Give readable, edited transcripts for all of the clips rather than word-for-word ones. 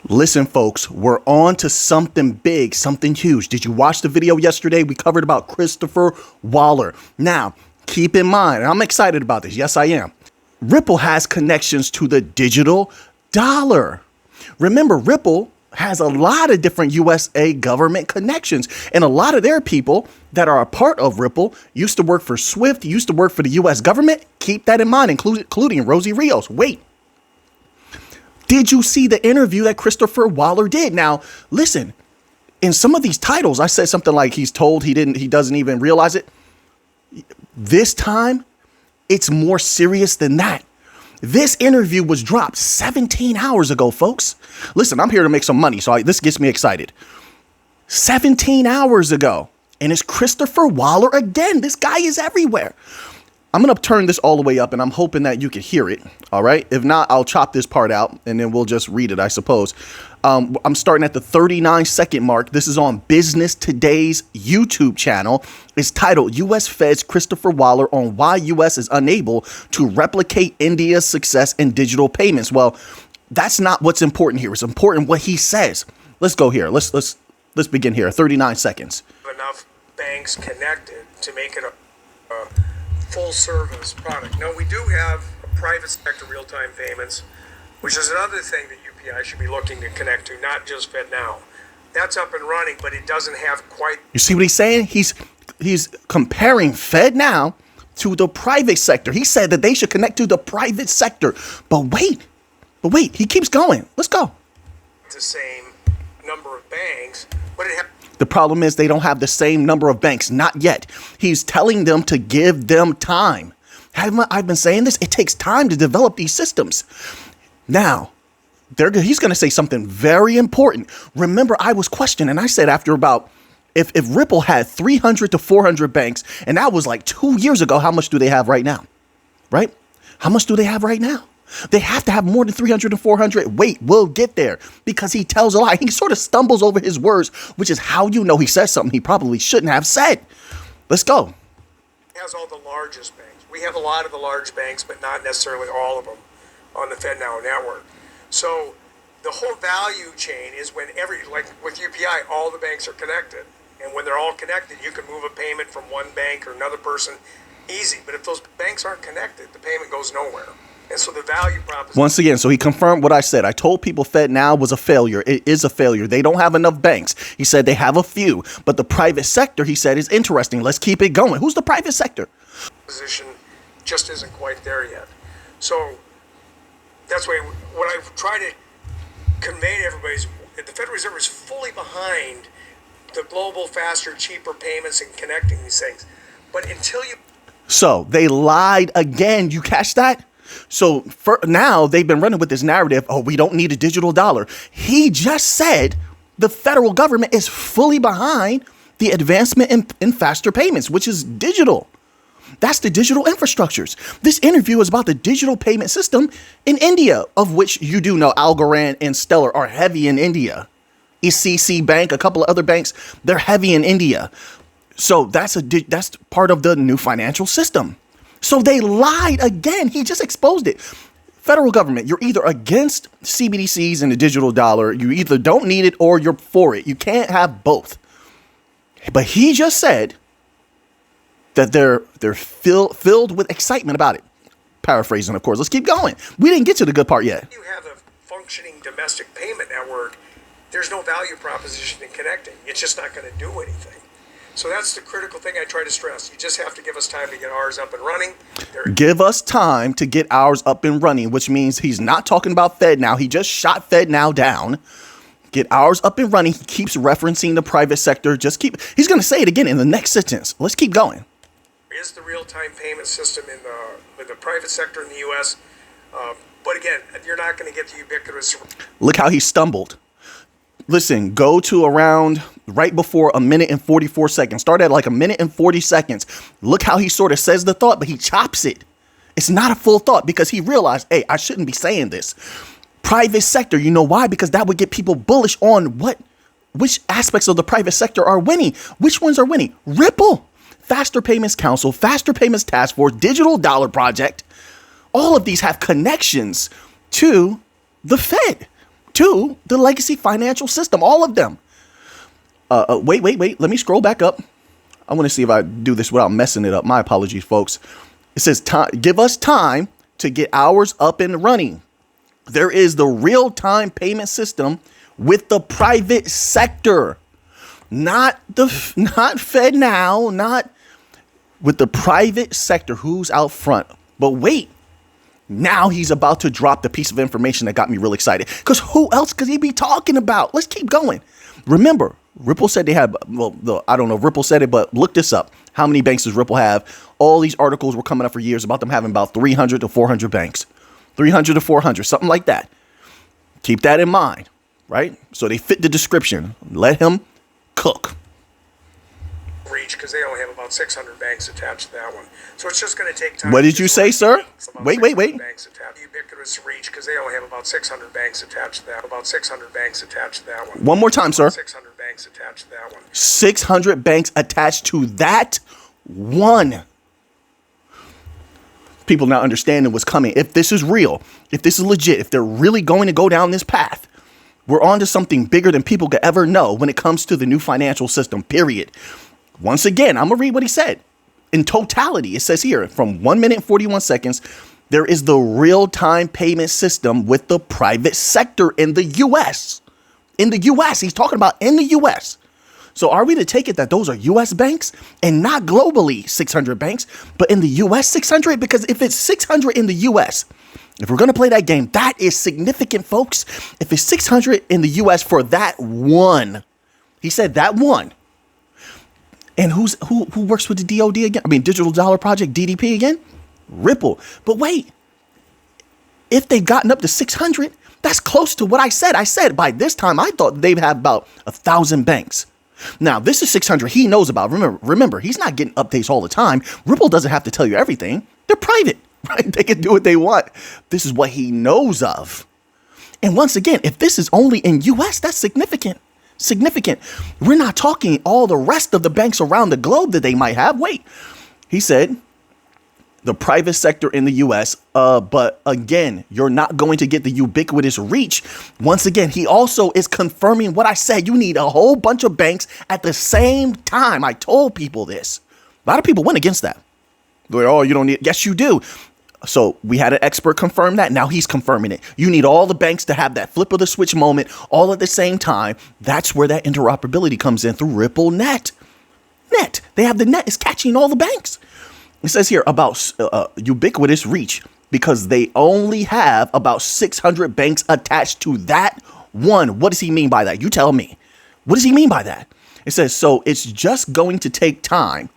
Listen, folks, we're on to something big, something huge. Did you watch the video yesterday? We covered about Christopher Waller. Now, keep in mind, and I'm excited about this. Yes, I am. Ripple has connections to the digital dollar. Remember, Ripple has a lot of different USA government connections, and a lot of their people that are a part of Ripple used to work for Swift, used to work for the US government. Keep that in mind, including Rosie Rios. Wait. Did you see the interview that Christopher Waller did? Now, listen, in some of these titles, I said something like he's told he doesn't even realize it. This time, it's more serious than that. This interview was dropped 17 hours ago, folks. Listen, I'm here to make some money, so this gets me excited. 17 hours ago, and it's Christopher Waller again. This guy is everywhere. I'm going to turn this all the way up, and I'm hoping that you can hear it, all right? If not, I'll chop this part out, and then we'll just read it, I suppose. I'm starting at the 39-second mark. This is on Business Today's YouTube channel. It's titled, U.S. Fed's Christopher Waller on Why U.S. is Unable to Replicate India's Success in Digital Payments. Well, that's not what's important here. It's important what he says. Let's go here. Let's begin here. 39 seconds. Enough banks connected to make it a full service product. Now, we do have a private sector real-time payments, which is another thing that UPI should be looking to connect to, not just FedNow. That's up and running, but it doesn't have quite... You see what he's saying? He's comparing FedNow to the private sector. He said that they should connect to the private sector. But wait, he keeps going. Let's go. The same number of banks, but it has... The problem is they don't have the same number of banks, not yet. He's telling them to give them time. Haven't I been saying this? It takes time to develop these systems. Now, he's going to say something very important. Remember, I was questioning, and I said after about, if Ripple had 300 to 400 banks, and that was like 2 years ago, how much do they have right now? Right? How much do they have right now? They have to have more than 300 and 400. Wait, we'll get there, because he tells a lie. He sort of stumbles over his words, which is how you know he says something he probably shouldn't have said. Let's go. It has all the largest banks. We have a lot of the large banks, but not necessarily all of them on the FedNow network. So the whole value chain is when like with UPI, all the banks are connected. And when they're all connected, you can move a payment from one bank or another person easy. But if those banks aren't connected, the payment goes nowhere. And so the value proposition... Once again, so he confirmed what I said. I told people FedNow was a failure. It is a failure. They don't have enough banks. He said they have a few. But the private sector, he said, is interesting. Let's keep it going. Who's the private sector? Position just isn't quite there yet. So that's why what I try to convey to everybody is that the Federal Reserve is fully behind the global, faster, cheaper payments and connecting these things. But until you... So they lied again. You catch that? So for now, they've been running with this narrative, oh, we don't need a digital dollar. He just said the federal government is fully behind the advancement in faster payments, which is digital. That's the digital infrastructures. This interview is about the digital payment system in India, of which you do know Algorand and Stellar are heavy in India. ECC Bank, a couple of other banks, they're heavy in India. So that's part of the new financial system. So they lied again. He just exposed it. Federal government, you're either against CBDCs and the digital dollar. You either don't need it or you're for it. You can't have both. But he just said that they're filled with excitement about it. Paraphrasing, of course. Let's keep going. We didn't get to the good part yet. You have a functioning domestic payment network. There's no value proposition in connecting. It's just not going to do anything. So that's the critical thing I try to stress. You just have to give us time to get ours up and running. Give us time to get ours up and running, which means he's not talking about FedNow. He just shot FedNow down. Get ours up and running. He keeps referencing the private sector. He's going to say it again in the next sentence. Let's keep going. Is the real-time payment system with the private sector in the U.S. But again, you're not going to get the ubiquitous. Look how he stumbled. Listen, go to around right before a minute and 44 seconds. Start at like a minute and 40 seconds. Look how he sort of says the thought, but he chops it. It's not a full thought because he realized, hey, I shouldn't be saying this. Private sector, you know why? Because that would get people bullish on which aspects of the private sector are winning. Which ones are winning? Ripple, Faster Payments Council, Faster Payments Task Force, Digital Dollar Project. All of these have connections to the Fed. to the legacy financial system, all of them. Wait. Let me scroll back up. I want to see if I do this without messing it up. My apologies, folks. It says, give us time to get ours up and running. There is the real-time payment system with the private sector, not FedNow, not with the private sector. Who's out front? But wait, now he's about to drop the piece of information that got me real excited. Because who else could he be talking about? Let's keep going. Remember, Ripple said they had, I don't know if Ripple said it, but look this up. How many banks does Ripple have? All these articles were coming up for years about them having about 300 to 400 banks. 300 to 400, something like that. Keep that in mind, right? So they fit the description. Let him cook. Reach, because they only have about 600 banks attached to that one. So it's just going to take time. What did you say, sir? Wait. Banks attached. Ubiquitous reach, because they only have about 600 banks attached to that. About 600 banks attached to that one. One more time, sir. 600 banks attached to that one. 600 banks attached to that one. People not understanding what's coming. If this is real, if this is legit, if they're really going to go down this path, we're on to something bigger than people could ever know when it comes to the new financial system, period. Once again, I'm going to read what he said. In totality, it says here, from 1 minute and 41 seconds, there is the real-time payment system with the private sector in the U.S. In the U.S., he's talking about in the U.S. So are we to take it that those are U.S. banks and not globally 600 banks, but in the U.S. 600? Because if it's 600 in the U.S., if we're going to play that game, that is significant, folks. If it's 600 in the U.S. for that one, he said that one. And who works with the DOD again? I mean, Digital Dollar Project, DDP again? Ripple. But wait, if they've gotten up to 600, that's close to what I said. I said by this time, I thought they'd have about 1,000 banks. Now, this is 600 he knows about. Remember, he's not getting updates all the time. Ripple doesn't have to tell you everything. They're private, right? They can do what they want. This is what he knows of. And once again, if this is only in U.S., that's significant. Significant. We're not talking all the rest of the banks around the globe that they might have. Wait, he said the private sector in the U.S. But again, you're not going to get the ubiquitous reach. Once again, he also is confirming what I said. You need a whole bunch of banks at the same time. I told people this. A lot of people went against that. They're like, oh, you don't need. Yes, you do. So we had an expert confirm that. Now he's confirming it. You need all the banks to have that flip of the switch moment all at the same time. That's where that interoperability comes in through Ripple Net. They have the net is catching all the banks. It says here about ubiquitous reach because they only have about 600 banks attached to that one. What does he mean by that? You tell me. What does he mean by that? It says, so it's just going to take time,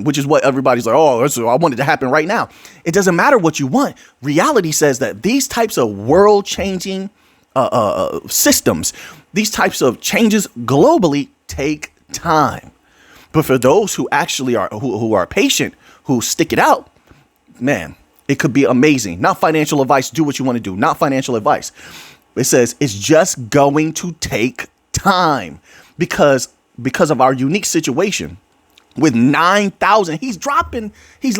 which is what everybody's like, oh, I want it to happen right now. It doesn't matter what you want. Reality says that these types of world-changing systems, these types of changes globally take time. But for those who actually are who are patient, who stick it out, man, it could be amazing. Not financial advice. Do what you want to do. Not financial advice. It says it's just going to take time because of our unique situation. With 9,000, he's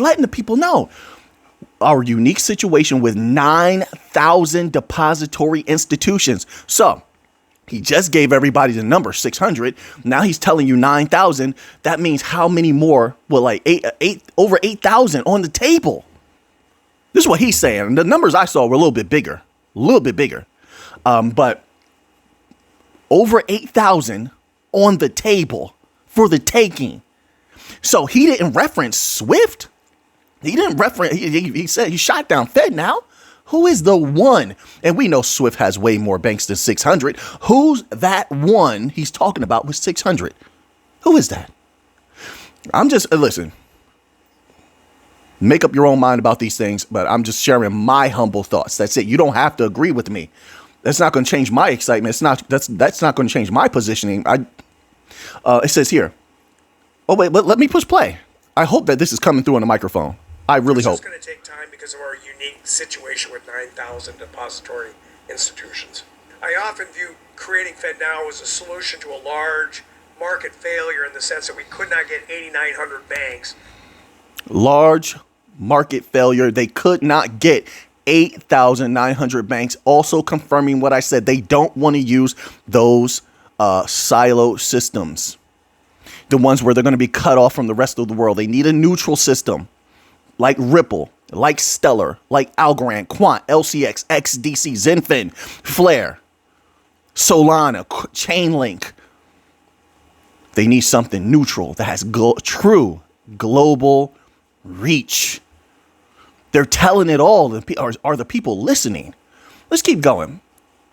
letting the people know our unique situation with 9,000 depository institutions. So he just gave everybody the number 600. Now he's telling you 9,000. That means how many more? Well, like over 8,000 on the table. This is what he's saying. The numbers I saw were a little bit bigger, but over 8,000 on the table for the taking. So he didn't reference Swift. He didn't reference, he said he shot down FedNow. Who is the one? And we know Swift has way more banks than 600. Who's that one he's talking about with 600? Who is that? I'm just, listen, make up your own mind about these things, but I'm just sharing my humble thoughts. That's it. You don't have to agree with me. That's not going to change my excitement. That's not going to change my positioning. It says here, oh, wait, let me push play. I hope that this is coming through on the microphone. I really hope. It's going to take time because of our unique situation with 9,000 depository institutions. I often view creating FedNow as a solution to a large market failure in the sense that we could not get 8,900 banks. Large market failure. They could not get 8,900 banks, also confirming what I said. They don't want to use those silo systems, the ones where they're going to be cut off from the rest of the world. They need a neutral system like Ripple, like Stellar, like Algorand, Quant, LCX, XDC, Zenfin, Flare, Solana, Chainlink. They need something neutral that has true global reach. They're telling it all. Are the people listening? Let's keep going.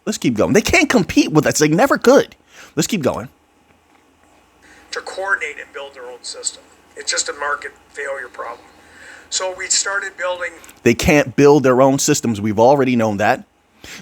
Let's keep going. They can't compete with us. They never could. Let's keep going. To coordinate and build their own system. It's just a market failure problem. So we started building. They can't build their own systems. We've already known that.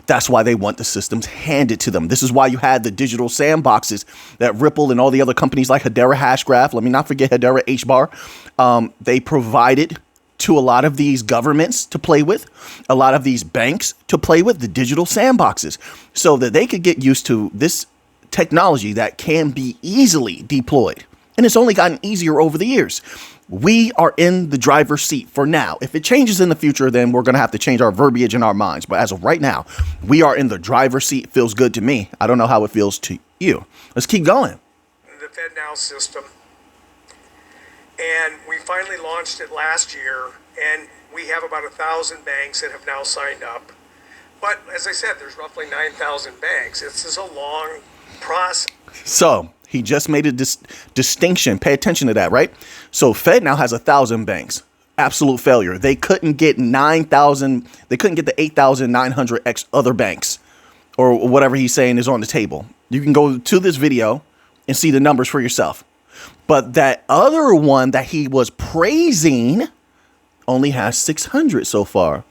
That's why they want the systems handed to them. This is why you had the digital sandboxes that Ripple and all the other companies like Hedera Hashgraph, let me not forget Hedera HBAR, they provided to a lot of these governments to play with, a lot of these banks to play with, the digital sandboxes, so that they could get used to this technology that can be easily deployed. And it's only gotten easier over the years. We are in the driver's seat for now. If it changes in the future, then we're going to have to change our verbiage in our minds. But as of right now, we are in the driver's seat. It feels good to me. I don't know how it feels to you. Let's keep going. The FedNow system. And we finally launched it last year, and we have about 1,000 banks that have now signed up. But as I said, there's roughly 9,000 banks. This is a long process. So he just made a distinction. Pay attention to that, right? So FedNow has 1,000 banks. Absolute failure. They couldn't get 9,000. They couldn't get the 8,900 other banks, or whatever he's saying is on the table. You can go to this video and see the numbers for yourself. But that other one that he was praising only has 600 so far.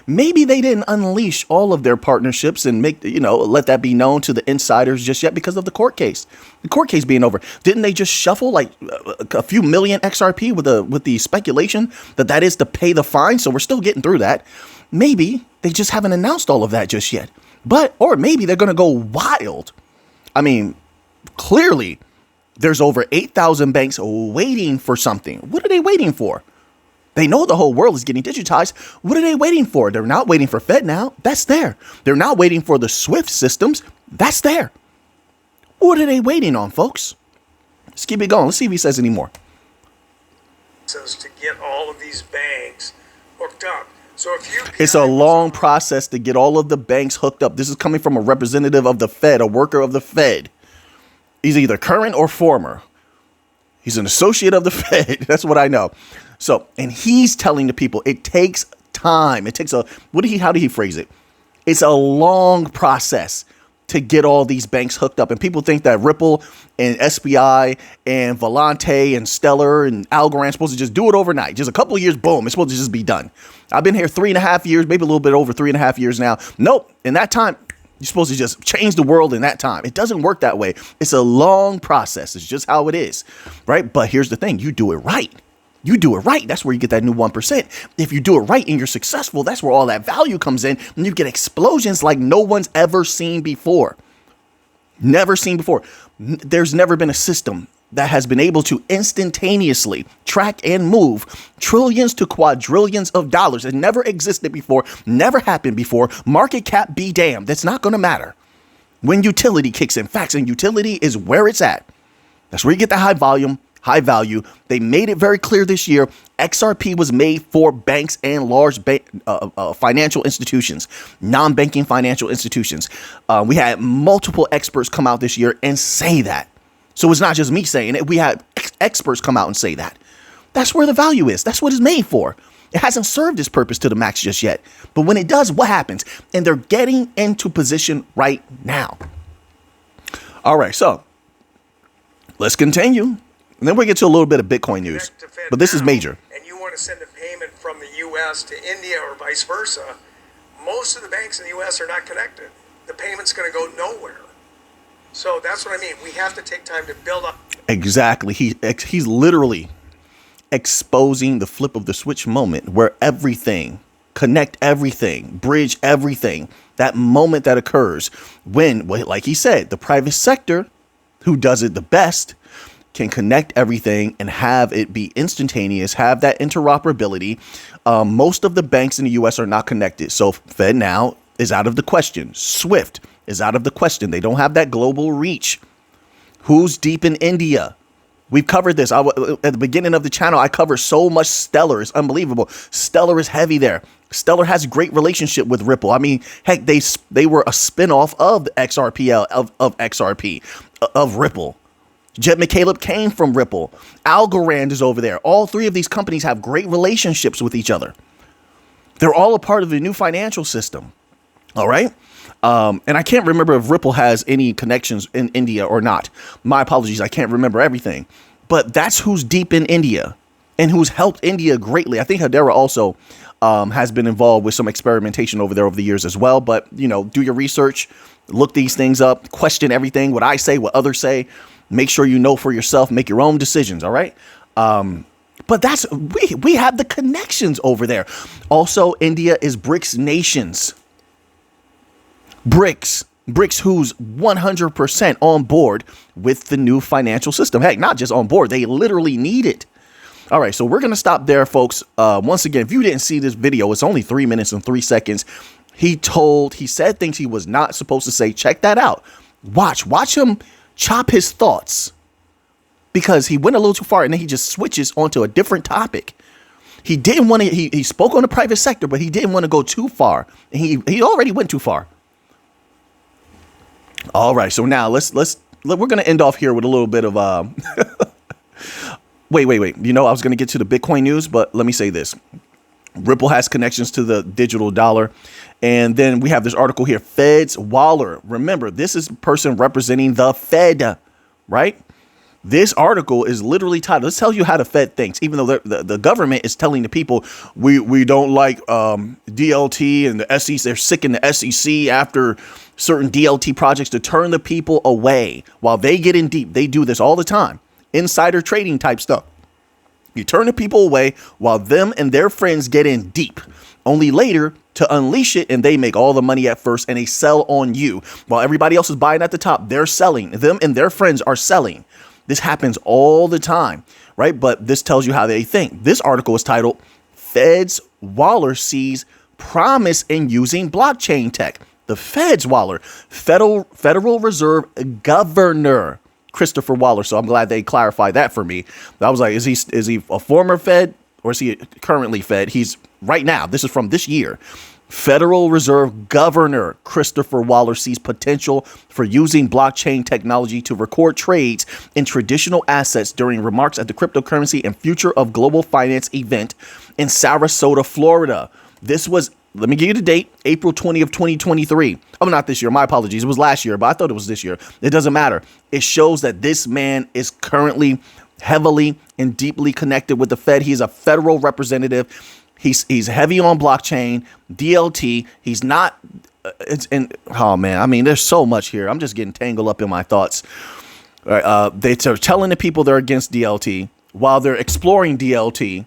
Maybe they didn't unleash all of their partnerships and let that be known to the insiders just yet because of the court case. The court case being over. Didn't they just shuffle like a few million XRP with the speculation that is to pay the fine? So we're still getting through that. Maybe they just haven't announced all of that just yet. Or maybe they're going to go wild. I mean, clearly there's over 8,000 banks waiting for something. What are they waiting for? They know the whole world is getting digitized. What are they waiting for? They're not waiting for FedNow. That's there. They're not waiting for the SWIFT systems. That's there. What are they waiting on, folks? Let's keep it going. Let's see if he says any more. Says to get all of these banks hooked up. So if you It's a long process to get all of the banks hooked up. This is coming from a representative of the Fed, a worker of the Fed. He's either current or former. He's an associate of the Fed. That's what I know. So, and he's telling the people it takes time. It takes how did he phrase it? It's a long process to get all these banks hooked up. And people think that Ripple and SBI and Volante and Stellar and Algorand are supposed to just do it overnight. Just a couple of years, boom, it's supposed to just be done. I've been here 3.5 years, maybe a little bit over 3.5 years now. Nope. In that time, you're supposed to just change the world in that time. It doesn't work that way. It's a long process. It's just how it is, right? But here's the thing. You do it right. You do it right. That's where you get that new 1%. If you do it right and you're successful, that's where all that value comes in. And you get explosions like no one's ever seen before. Never seen before. There's never been a system that has been able to instantaneously track and move trillions to quadrillions of dollars. It never existed before, never happened before. Market cap be damned. That's not going to matter when utility kicks in. Facts and utility is where it's at. That's where you get the high volume, high value. They made it very clear this year. XRP was made for banks and large financial institutions, non-banking financial institutions. We had multiple experts come out this year and say that. So it's not just me saying it. We had experts come out and say that. That's where the value is. That's what it's made for. It hasn't served its purpose to the max just yet. But when it does, what happens? And they're getting into position right now. All right, so let's continue. And then we'll get to a little bit of Bitcoin news. But this is major. And you want to send a payment from the U.S. to India or vice versa, most of the banks in the U.S. are not connected. The payment's going to go nowhere. So that's what I mean. We have to take time to build up. Exactly. He's literally exposing the flip of the switch moment where everything, connect everything, bridge everything, that moment that occurs when, like he said, the private sector, who does it the best, can connect everything and have it be instantaneous, have that interoperability. Most of the banks in the US are not connected. So FedNow is out of the question. SWIFT is out of the question. They don't have that global reach. Who's deep in India? We've covered this. At the beginning of the channel, I covered so much. Stellar is unbelievable. Stellar is heavy there. Stellar has a great relationship with Ripple. I mean, heck, they were a spinoff of the XRPL, of XRP, of Ripple. Jet McCaleb came from Ripple. Algorand is over there. All three of these companies have great relationships with each other. They're all a part of the new financial system. All right. And I can't remember if Ripple has any connections in India or not. My apologies. I can't remember everything. But that's who's deep in India and who's helped India greatly. I think Hedera also has been involved with some experimentation over there over the years as well. But, you know, do your research, look these things up, question everything, what I say, what others say. Make sure you know for yourself, make your own decisions. All right. But that's we have the connections over there. Also, India is BRICS nations. BRICS, who's 100% on board with the new financial system. Heck, not just on board, they literally need it. All right, so we're going to stop there, folks. Once again, if you didn't see this video, it's only 3 minutes and 3 seconds. He said things he was not supposed to say. Check that out. Watch him chop his thoughts, because he went a little too far and then he just switches onto a different topic. He didn't want to, he spoke on the private sector, but he didn't want to go too far. And he already went too far. All right, so now we're going to end off here with a little bit of wait. You know, I was going to get to the Bitcoin news, but let me say this. Ripple has connections to the digital dollar. And then we have this article here, Fed's Waller. Remember, this is a person representing the Fed, right? This article is literally titled, this tells you how the Fed thinks, even though the government is telling the people, we don't like DLT and the SEC. They're sick in the SEC after certain DLT projects to turn the people away while they get in deep. They do this all the time. Insider trading type stuff. You turn the people away while them and their friends get in deep, only later to unleash it, and they make all the money at first and they sell on you while everybody else is buying at the top. They're selling. Them and their friends are selling. This happens all the time, right? But this tells you how they think. This article is titled Fed's Waller Sees Promise in Using Blockchain Tech. The Fed's Waller, Federal Reserve Governor Christopher Waller. So I'm glad they clarified that for me. I was like, is he a former Fed or is he currently Fed? He's right now. This is from this year. Federal Reserve Governor Christopher Waller sees potential for using blockchain technology to record trades in traditional assets during remarks at the Cryptocurrency and Future of Global Finance event in Sarasota, Florida. This was, let me give you the date, April 20 of 2023. Oh, not this year. My apologies. It was last year, but I thought it was this year. It doesn't matter. It shows that this man is currently heavily and deeply connected with the Fed. He's a federal representative. He's heavy on blockchain, DLT. He's not. Oh man, I mean, there's so much here. I'm just getting tangled up in my thoughts. They're telling the people they're against DLT while they're exploring DLT.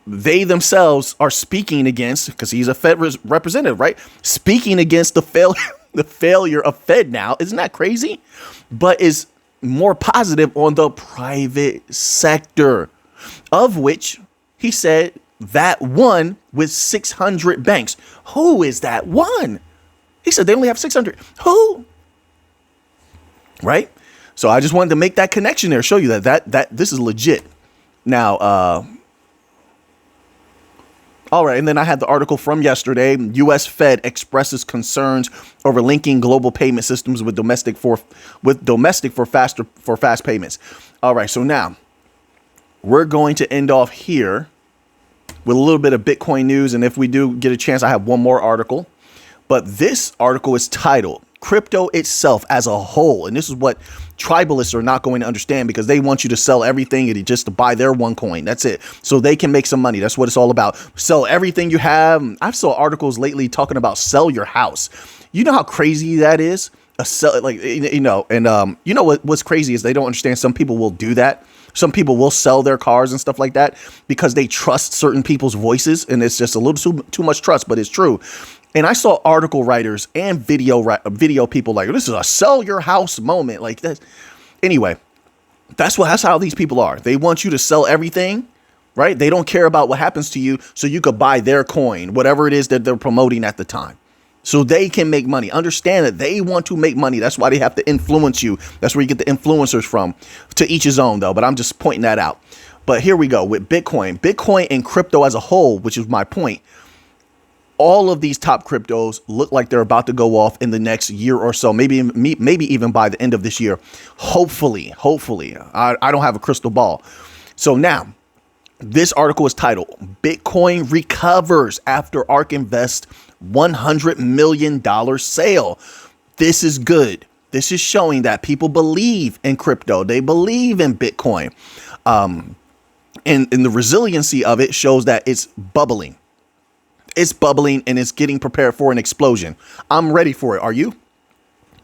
They themselves are speaking against, because he's a Fed representative, right? Speaking against the failure of FedNow. Isn't that crazy? But is more positive on the private sector, of which he said that one with 600 banks. Who is that one? He said they only have 600. Who? Right? So I just wanted to make that connection there, show you that this is legit. Now, all right, and then I had the article from yesterday. U.S. Fed expresses concerns over linking global payment systems with domestic for fast payments. All right, so now we're going to end off here with a little bit of Bitcoin news, and if we do get a chance, I have one more article. But this article is titled Crypto Itself as a Whole, and this is what tribalists are not going to understand, because they want you to sell everything and just to buy their one coin. That's it. So they can make some money. That's what it's all about. Sell everything you have. I've saw articles lately talking about sell your house. You know how crazy that is? You know what's crazy is they don't understand. Some people will do that. Some people will sell their cars and stuff like that because they trust certain people's voices, and it's just a little too much trust, but it's true. And I saw article writers and video people like, this is a sell your house moment like that. Anyway, That's how these people are. They want you to sell everything, right? They don't care about what happens to you, so you could buy their coin, whatever it is that they're promoting at the time, so they can make money. Understand that they want to make money. That's why they have to influence you. That's where you get the influencers from. To each his own, though, but I'm just pointing that out. But here we go with Bitcoin and crypto as a whole, which is my point. All of these top cryptos look like they're about to go off in the next year or so, maybe even by the end of this year. Hopefully, I don't have a crystal ball. So now this article is titled Bitcoin Recovers After ARK Invest $100 million Sale. This is good. This is showing that people believe in crypto. They believe in Bitcoin. And the resiliency of it shows that it's bubbling. It's bubbling and it's getting prepared for an explosion. I'm ready for it. Are you?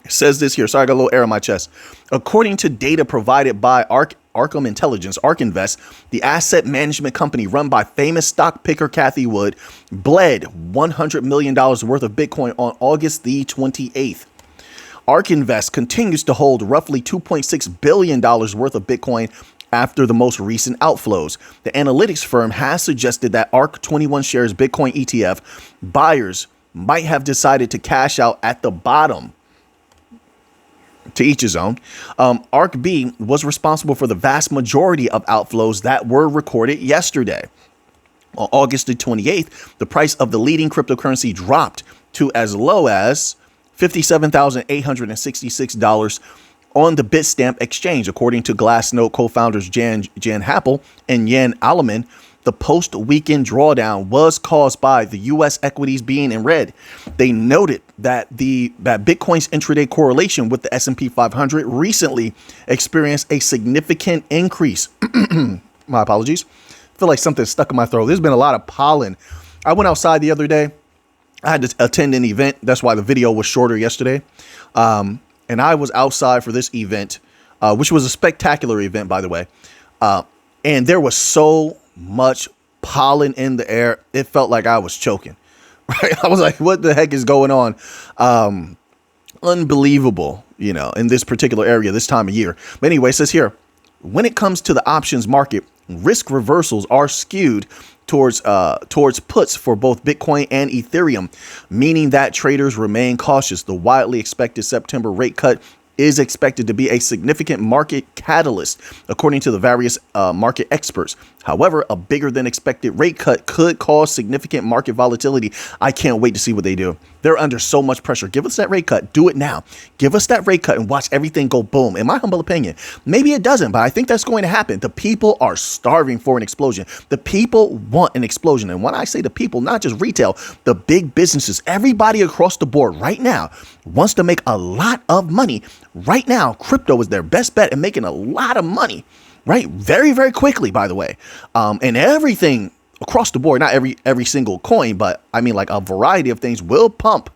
It says this here. Sorry, I got a little air in my chest. According to data provided by Arkham Intelligence, ARK Invest, the asset management company run by famous stock picker Cathie Wood, bled $100 million worth of Bitcoin on August the 28th. ARK Invest continues to hold roughly $2.6 billion worth of Bitcoin after the most recent outflows. The analytics firm has suggested that ARK 21 shares Bitcoin ETF buyers might have decided to cash out at the bottom. To each his own. ARK B was responsible for the vast majority of outflows that were recorded yesterday. On August the 28th, the price of the leading cryptocurrency dropped to as low as $57,866 on the Bitstamp exchange. According to Glassnode co-founders Jan Happel and Yan Alleman, the post-weekend drawdown was caused by the U.S. equities being in red. They noted that Bitcoin's intraday correlation with the S&P 500 recently experienced a significant increase. My apologies. I feel like something's stuck in my throat. There's been a lot of pollen. I went outside the other day. I had to attend an event. That's why the video was shorter yesterday. And I was outside for this event, which was a spectacular event, by the way. And there was so much pollen in the air. It felt like I was choking. Right? I was like, what the heck is going on? Unbelievable, in this particular area this time of year. But anyway, it says here, when it comes to the options market, risk reversals are skewed towards puts for both Bitcoin and Ethereum, meaning that traders remain cautious. The widely expected September rate cut is expected to be a significant market catalyst, according to the various market experts. However, a bigger than expected rate cut could cause significant market volatility. I can't wait to see what they do. They're under so much pressure. Give us that rate cut. Do it now. Give us that rate cut and watch everything go boom. In my humble opinion, maybe it doesn't, but I think that's going to happen. The people are starving for an explosion. The people want an explosion. And when I say the people, not just retail, the big businesses, everybody across the board right now wants to make a lot of money. Right now, crypto is their best bet at making a lot of money, right? Very, very quickly, by the way. And everything across the board, not every single coin, but I mean like a variety of things will pump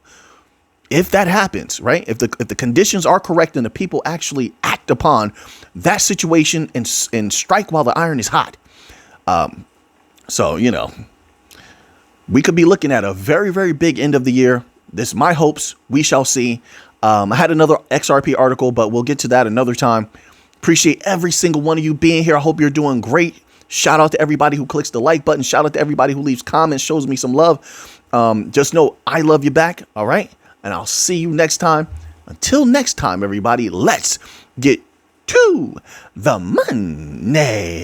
if that happens, right? If the conditions are correct and the people actually act upon that situation and strike while the iron is hot. So, we could be looking at a very, very big end of the year. This is my hopes. We shall see. I had another XRP article, but we'll get to that another time. Appreciate every single one of you being here. I hope you're doing great. Shout out to everybody who clicks the like button. Shout out to everybody who leaves comments, shows me some love. Just know I love you back. All right. And I'll see you next time. Until next time, everybody, let's get to the money.